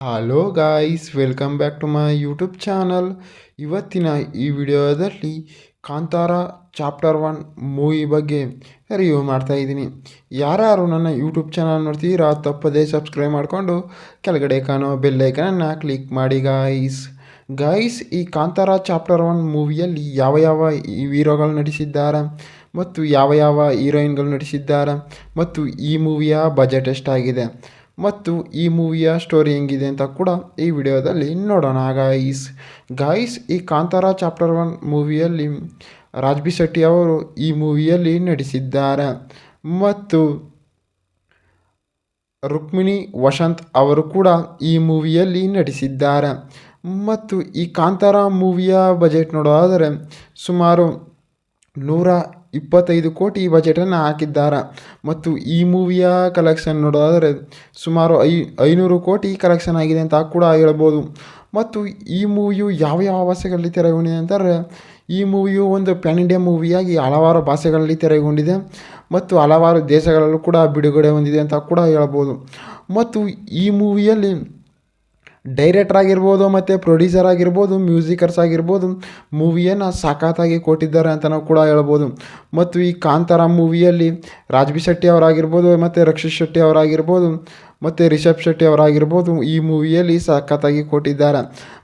Hello guys, welcome back to my YouTube channel. ಇವತ್ತಿನ ಈ ವಿಡಿಯೋದಲ್ಲಿ ಕಾಂತಾರ ಚಾಪ್ಟರ್ 1 ಮೂವಿ ಬಗ್ಗೆ ರಿವ್ಯೂ ಮಾಡ್ತಾ ಇದ್ದೀನಿ. ಯಾರ್ಯಾರು ನನ್ನ ಯೂಟ್ಯೂಬ್ ಚಾನಲ್ ನೋಡ್ತೀರಾ ತಪ್ಪದೇ ಸಬ್ಸ್ಕ್ರೈಬ್ ಮಾಡಿಕೊಂಡು ಕೆಳಗಡೆ ಕಾಣೋ ಬೆಲ್ಲೈಕನನ್ನು ಕ್ಲಿಕ್ ಮಾಡಿ ಗಾಯ್ಸ್. ಈ ಕಾಂತಾರ ಚಾಪ್ಟರ್ 1 ಮೂವಿಯಲ್ಲಿ ಯಾವ ಯಾವ ಹೀರೋಗಳು ನಟಿಸಿದ್ದಾರೆ ಮತ್ತು ಯಾವ ಯಾವ ಹೀರೋಯಿನ್ಗಳು ನಟಿಸಿದ್ದಾರೆ ಮತ್ತು ಈ ಮೂವಿಯ ಬಜೆಟ್ ಎಷ್ಟಾಗಿದೆ ಮತ್ತು ಈ ಮೂವಿಯ ಸ್ಟೋರಿ ಹೆಂಗಿದೆ ಅಂತ ಕೂಡ ಈ ವಿಡಿಯೋದಲ್ಲಿ ನೋಡೋಣ ಗಾಯ್ಸ್. ಈ ಕಾಂತಾರ ಚಾಪ್ಟರ್ 1 ಮೂವಿಯಲ್ಲಿ ರಾಜ್ಬಿ ಶೆಟ್ಟಿ ಅವರು ಈ ಮೂವಿಯಲ್ಲಿ ನಟಿಸಿದ್ದಾರೆ ಮತ್ತು ರುಕ್ಮಿಣಿ ವಸಂತ್ ಅವರು ಕೂಡ ಈ ಮೂವಿಯಲ್ಲಿ ನಟಿಸಿದ್ದಾರೆ. ಮತ್ತು ಈ ಕಾಂತಾರ ಮೂವಿಯ ಬಜೆಟ್ ನೋಡೋದಾದರೆ ಸುಮಾರು 125 ಕೋಟಿ ಬಜೆಟನ್ನು ಹಾಕಿದ್ದಾರೆ ಮತ್ತು ಈ ಮೂವಿಯ ಕಲೆಕ್ಷನ್ ನೋಡೋದಾದರೆ ಸುಮಾರು 500 ಕೋಟಿ ಕಲೆಕ್ಷನ್ ಆಗಿದೆ ಅಂತ ಕೂಡ ಹೇಳ್ಬೋದು. ಮತ್ತು ಈ ಮೂವಿಯು ಯಾವ ಯಾವ ಭಾಷೆಗಳಲ್ಲಿ ತೆರೆಗೊಂಡಿದೆ ಅಂತಾರೆ, ಈ ಮೂವಿಯು ಒಂದು ಪ್ಯಾನ್ ಇಂಡಿಯಾ ಮೂವಿಯಾಗಿ ಹಲವಾರು ಭಾಷೆಗಳಲ್ಲಿ ತೆರೆಗೊಂಡಿದೆ ಮತ್ತು ಹಲವಾರು ದೇಶಗಳಲ್ಲೂ ಕೂಡ ಬಿಡುಗಡೆ ಹೊಂದಿದೆ ಅಂತ ಕೂಡ ಹೇಳ್ಬೋದು. ಮತ್ತು ಈ ಮೂವಿಯಲ್ಲಿ ಡೈರೆಕ್ಟರ್ ಆಗಿರ್ಬೋದು ಮತ್ತು ಪ್ರೊಡ್ಯೂಸರ್ ಆಗಿರ್ಬೋದು, ಮ್ಯೂಸಿಕರ್ಸ್ ಆಗಿರ್ಬೋದು, ಮೂವಿಯನ್ನು ಸಖತ್ತಾಗಿ ಕೊಟ್ಟಿದ್ದಾರೆ ಅಂತ ನಾವು ಕೂಡ ಹೇಳ್ಬೋದು. ಮತ್ತು ಈ ಕಾಂತಾರ ಮೂವಿಯಲ್ಲಿ ರಾಜ್ಬಿ ಶೆಟ್ಟಿ ಅವರಾಗಿರ್ಬೋದು ಮತ್ತು ರಕ್ಷಿತ್ ಶೆಟ್ಟಿ ಅವರಾಗಿರ್ಬೋದು ಮತ್ತು ರಿಷಬ್ ಶೆಟ್ಟಿ ಅವರಾಗಿರ್ಬೋದು ಈ ಮೂವಿಯಲ್ಲಿ ಸಖತ್ತಾಗಿ ಕೊಟ್ಟಿದ್ದಾರೆ.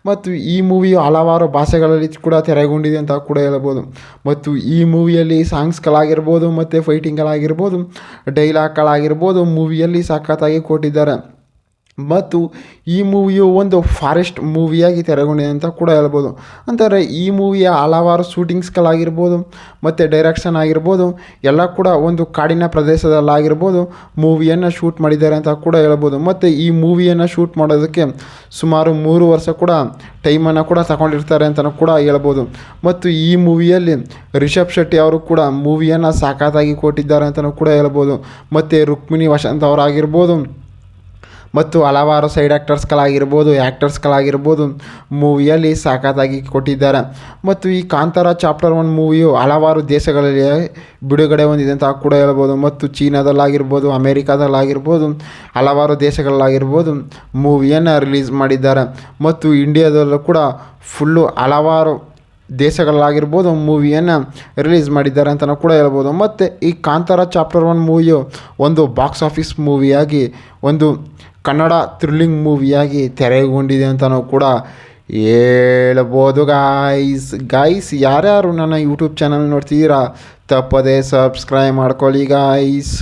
ಮತ್ತು ಈ ಮೂವಿಯು ಹಲವಾರು ಭಾಷೆಗಳಲ್ಲಿ ಕೂಡ ತೆರೆಗೊಂಡಿದೆ ಅಂತ ಕೂಡ ಹೇಳ್ಬೋದು. ಮತ್ತು ಈ ಮೂವಿಯಲ್ಲಿ ಸಾಂಗ್ಸ್ಗಳಾಗಿರ್ಬೋದು ಮತ್ತು ಫೈಟಿಂಗ್ಗಳಾಗಿರ್ಬೋದು, ಡೈಲಾಗ್ಗಳಾಗಿರ್ಬೋದು ಮೂವಿಯಲ್ಲಿ ಸಖತ್ತಾಗಿ ಕೊಟ್ಟಿದ್ದಾರೆ. ಮತ್ತು ಈ ಮೂವಿಯು ಒಂದು ಫಾರೆಸ್ಟ್ ಮೂವಿಯಾಗಿ ತೆರೆಗೊಂಡಿದೆ ಅಂತ ಕೂಡ ಹೇಳ್ಬೋದು. ಅಂತಾರೆ ಈ ಮೂವಿಯ ಹಲವಾರು ಶೂಟಿಂಗ್ಸ್ಗಳಾಗಿರ್ಬೋದು ಮತ್ತು ಡೈರೆಕ್ಷನ್ ಆಗಿರ್ಬೋದು ಎಲ್ಲ ಕೂಡ ಒಂದು ಕಾಡಿನ ಪ್ರದೇಶದಲ್ಲಾಗಿರ್ಬೋದು ಮೂವಿಯನ್ನು ಶೂಟ್ ಮಾಡಿದ್ದಾರೆ ಅಂತ ಕೂಡ ಹೇಳ್ಬೋದು. ಮತ್ತು ಈ ಮೂವಿಯನ್ನು ಶೂಟ್ ಮಾಡೋದಕ್ಕೆ ಸುಮಾರು 3 ವರ್ಷ ಕೂಡ ಟೈಮನ್ನು ಕೂಡ ತಗೊಂಡಿರ್ತಾರೆ ಅಂತಲೂ ಕೂಡ ಹೇಳ್ಬೋದು. ಮತ್ತು ಈ ಮೂವಿಯಲ್ಲಿ ರಿಷಬ್ ಶೆಟ್ಟಿ ಅವರು ಕೂಡ ಮೂವಿಯನ್ನು ಸಖತ್ತಾಗಿ ಕೊಟ್ಟಿದ್ದಾರೆ ಅಂತಲೂ ಕೂಡ ಹೇಳ್ಬೋದು. ಮತ್ತು ರುಕ್ಮಿಣಿ ವಸಂತ್ ಅವರಾಗಿರ್ಬೋದು ಮತ್ತು ಹಲವಾರು ಸೈಡ್ ಆ್ಯಕ್ಟರ್ಸ್ಗಳಾಗಿರ್ಬೋದು ಮೂವಿಯಲ್ಲಿ ಸಖತ್ತಾಗಿ ಕೊಟ್ಟಿದ್ದಾರೆ. ಮತ್ತು ಈ ಕಾಂತಾರ ಚಾಪ್ಟರ್ 1 ಮೂವಿಯು ಹಲವಾರು ದೇಶಗಳಲ್ಲಿ ಬಿಡುಗಡೆ ಹೊಂದಿದೆ ಅಂತ ಕೂಡ ಹೇಳ್ಬೋದು. ಮತ್ತು ಚೀನಾದಲ್ಲಾಗಿರ್ಬೋದು, ಅಮೇರಿಕಾದಲ್ಲಾಗಿರ್ಬೋದು, ಹಲವಾರು ದೇಶಗಳಲ್ಲಾಗಿರ್ಬೋದು ಮೂವಿಯನ್ನು ರಿಲೀಸ್ ಮಾಡಿದ್ದಾರೆ. ಮತ್ತು ಇಂಡಿಯಾದಲ್ಲೂ ಕೂಡ ಫುಲ್ಲು ಹಲವಾರು ದೇಶಗಳಾಗಿರ್ಬೋದು ಮೂವಿಯನ್ನು ರಿಲೀಸ್ ಮಾಡಿದ್ದಾರೆ ಅಂತಲೂ ಕೂಡ ಹೇಳ್ಬೋದು. ಮತ್ತು ಈ ಕಾಂತಾರ ಚಾಪ್ಟರ್ 1 ಮೂವಿಯು ಒಂದು ಬಾಕ್ಸ್ ಆಫೀಸ್ ಮೂವಿಯಾಗಿ ಒಂದು ಕನ್ನಡ ಥ್ರಿಲ್ಲಿಂಗ್ ಮೂವಿಯಾಗಿ ತೆರೆಗೊಂಡಿದೆ ಅಂತಲೂ ಕೂಡ ಹೇಳ್ಬೋದು ಗಾಯ್ಸ್. ಯಾರ್ಯಾರು ನನ್ನ ಯೂಟ್ಯೂಬ್ ಚಾನಲ್ ನೋಡ್ತೀರಾ ತಪ್ಪದೇ ಸಬ್ಸ್ಕ್ರೈಬ್ ಮಾಡ್ಕೊಳ್ಳಿ ಗಾಯ್ಸ್.